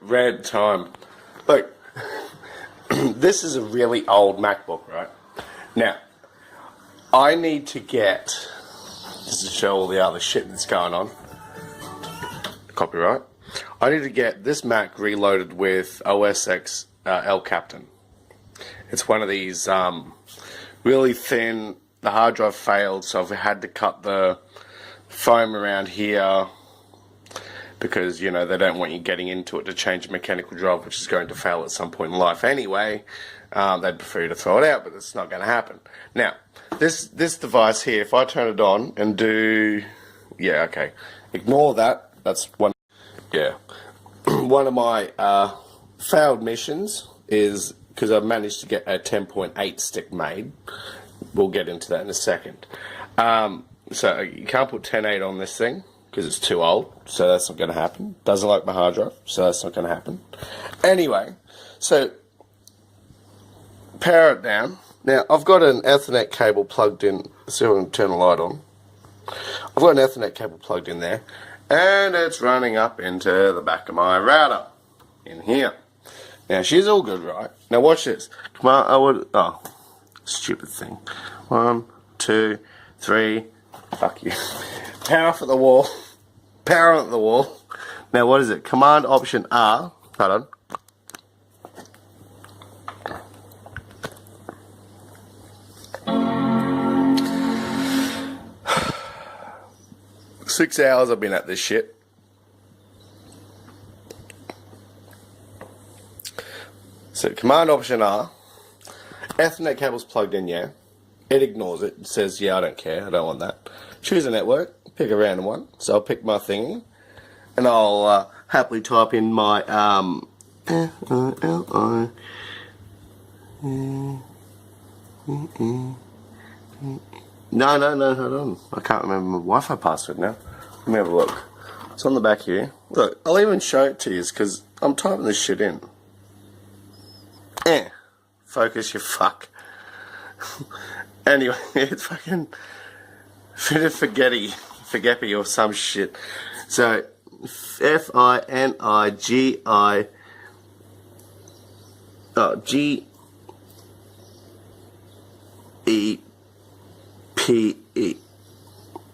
red time. Look, this is a really old MacBook, right? Now, I need to get, just to show all the other shit that's going on, copyright, I need to get this Mac reloaded with OS X El Captain. It's one of these really thin, the hard drive failed, so I've had to cut the foam around here because, you know, they don't want you getting into it to change a mechanical drive, which is going to fail at some point in life anyway. They'd prefer you to throw it out, but it's not going to happen. Now, this device here, if I turn it on and do, yeah, okay, ignore that. That's one, yeah. One of my failed missions is because I've managed to get a 10.8 stick made. We'll get into that in a second. So you can't put 10.8 on this thing because it's too old, so that's not going to happen. Doesn't like my hard drive, so that's not going to happen. Anyway, so power it down. Now, I've got an Ethernet cable plugged in. Let's see if I can turn the light on. I've got an Ethernet cable plugged in there, and it's running up into the back of my router in here. Now, she's all good, right? Now, watch this. Come on, oh, stupid thing. 1, 2, 3, fuck you. Power off at the wall. Power on at the wall. Now, what is it? Command Option R. Hold on. Six hours I've been at this shit. So Command Option R. Ethernet cable's plugged in, yeah. It ignores it. It says, yeah, I don't care. I don't want that. Choose a network. Pick a random one. So I'll pick my thingy. And I'll happily type in my No, hold on. I can't remember my Wi-Fi password now. Let me have a look. It's on the back here. Look, I'll even show it to you because I'm typing this shit in. Focus, you fuck. Anyway, it's fucking Forgetti or some shit. So, F-I-N-I-G-I G-E-P-E.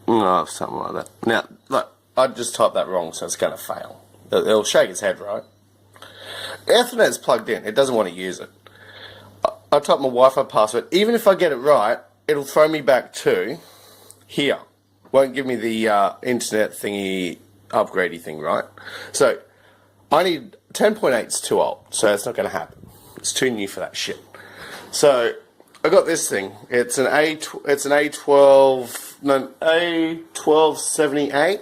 Oh, something like that. Now, look, I just typed that wrong, so it's going to fail. It'll shake its head, right? Ethernet's plugged in. It doesn't want to use it. I type my Wi-Fi password. Even if I get it right, it'll throw me back to here. Won't give me the internet thingy, upgradey thing, right? So, I need 10.8 is too old, so that's not going to happen. It's too new for that shit. So, I got this thing. It's an A1278,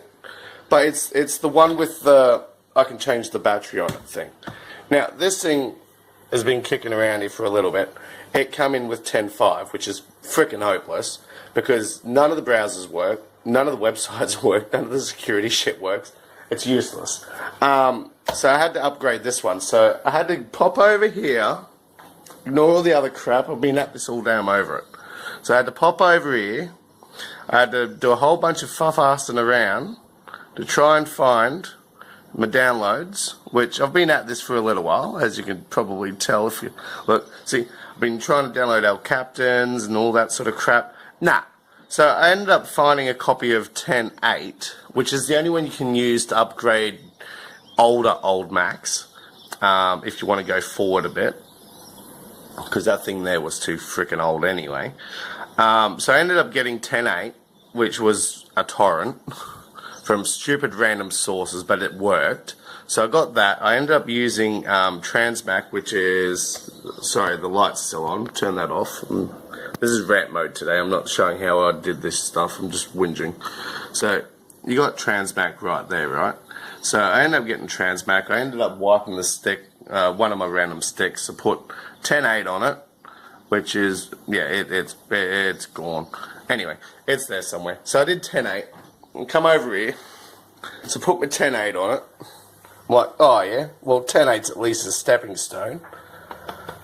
but it's the one with the I can change the battery on it thing. Now, this thing has been kicking around here for a little bit. It come in with 10.5, which is freaking hopeless because none of the browsers work, none of the websites work, none of the security shit works. It's useless. So I had to upgrade this one. So I had to pop over here, ignore all the other crap. I've been at this all damn over it. So I had to pop over here. I had to do a whole bunch of fuff-assing around to try and find my downloads, which I've been at this for a little while, as you can probably tell if you look. See, I've been trying to download El Captains and all that sort of crap. Nah. So I ended up finding a copy of 10.8, which is the only one you can use to upgrade old Macs, if you want to go forward a bit, because that thing there was too freaking old anyway. So I ended up getting 10.8, which was a torrent from stupid random sources, but it worked. So I got that. I ended up using Transmac, which is, sorry, the light's still on. Turn that off. This is rant mode today. I'm not showing how I did this stuff. I'm just whinging. So you got Transmac right there, right? So I ended up getting Transmac. I ended up wiping the stick, one of my random sticks. I put 10.8 on it, which is, yeah, it's gone. Anyway, it's there somewhere. So I did 10.8. And come over here, so put my 10.8 on it. I'm like, oh yeah, well 10.8's at least a stepping stone.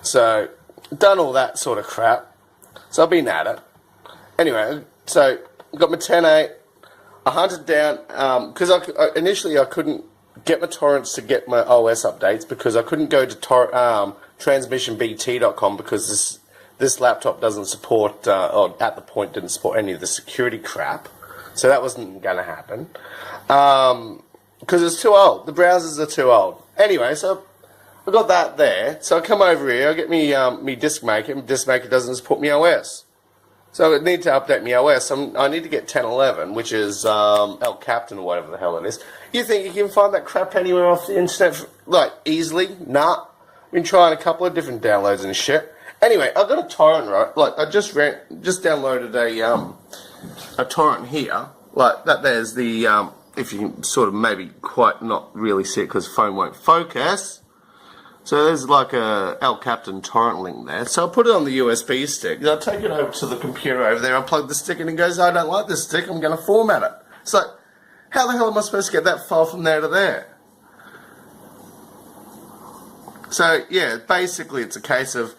So, done all that sort of crap. So I've been at it. Anyway, so got my 10.8. I hunted down, because initially I couldn't get my torrents to get my OS updates, because I couldn't go to transmissionbt.com because this laptop doesn't support, or at the point didn't support any of the security crap. So that wasn't going to happen. Because it's too old. The browsers are too old. Anyway, so I got that there. So I come over here, I get me disk maker. My disk maker doesn't support me OS. So I need to update me OS. I need to get 10.11, which is El Captain or whatever the hell it is. You think you can find that crap anywhere off the internet, like, easily? Nah. Been trying a couple of different downloads and shit. Anyway, I got a torrent, right? Like, I just downloaded a torrent here. Like, that there's the, if you can sort of maybe quite not really see it because the phone won't focus. So there's like a El Captain torrent link there. So I put it on the USB stick. I take it over to the computer over there. I plug the stick in and it goes, I don't like this stick. I'm going to format it. It's like, how the hell am I supposed to get that file from there to there? So yeah, basically it's a case of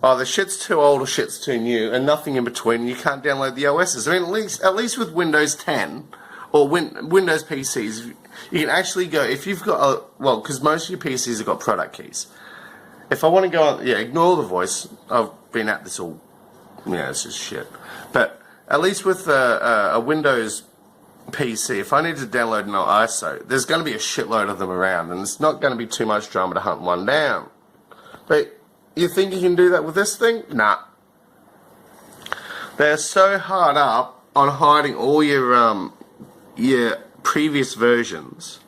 either shit's too old or shit's too new, and nothing in between. You can't download the OSs. I mean, at least with Windows 10 or Windows PCs, you can actually go, if you've got well, because most of your PCs have got product keys. If I want to go on, yeah, ignore the voice. I've been at this all, yeah, it's just shit. But at least with a Windows PC, if I need to download an ISO, there's going to be a shitload of them around, and it's not going to be too much drama to hunt one down. But you think you can do that with this thing? Nah. They're so hard up on hiding all your previous versions.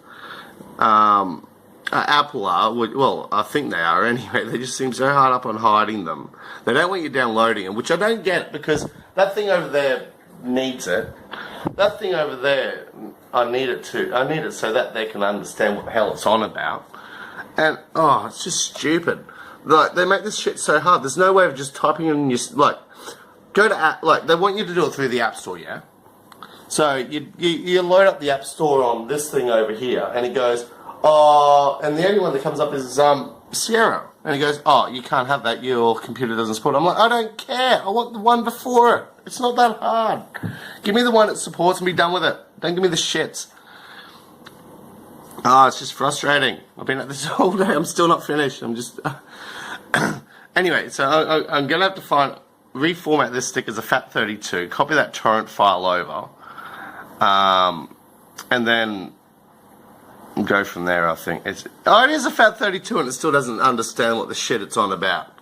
Apple are, well, I think they are anyway. They just seem so hard up on hiding them. They don't want you downloading them, which I don't get, because that thing over there needs it. That thing over there, I need it so that they can understand what the hell it's on about. And, oh, it's just stupid. Like, they make this shit so hard. There's no way of just typing in your, like, go to, like, they want you to do it through the App Store, yeah? So, you load up the App Store on this thing over here, and it goes, oh, and the only one that comes up is, Sierra. And he goes, oh, you can't have that, your computer doesn't support it. I'm like, I don't care, I want the one before it. It's not that hard. Give me the one that supports and be done with it. Don't give me the shits. Oh, it's just frustrating. I've been at this all day, I'm still not finished. I'm just... Anyway, so I'm going to have to reformat this stick as a FAT32, copy that torrent file over, and then go from there, I think. It is a FAT32 and it still doesn't understand what the shit it's on about.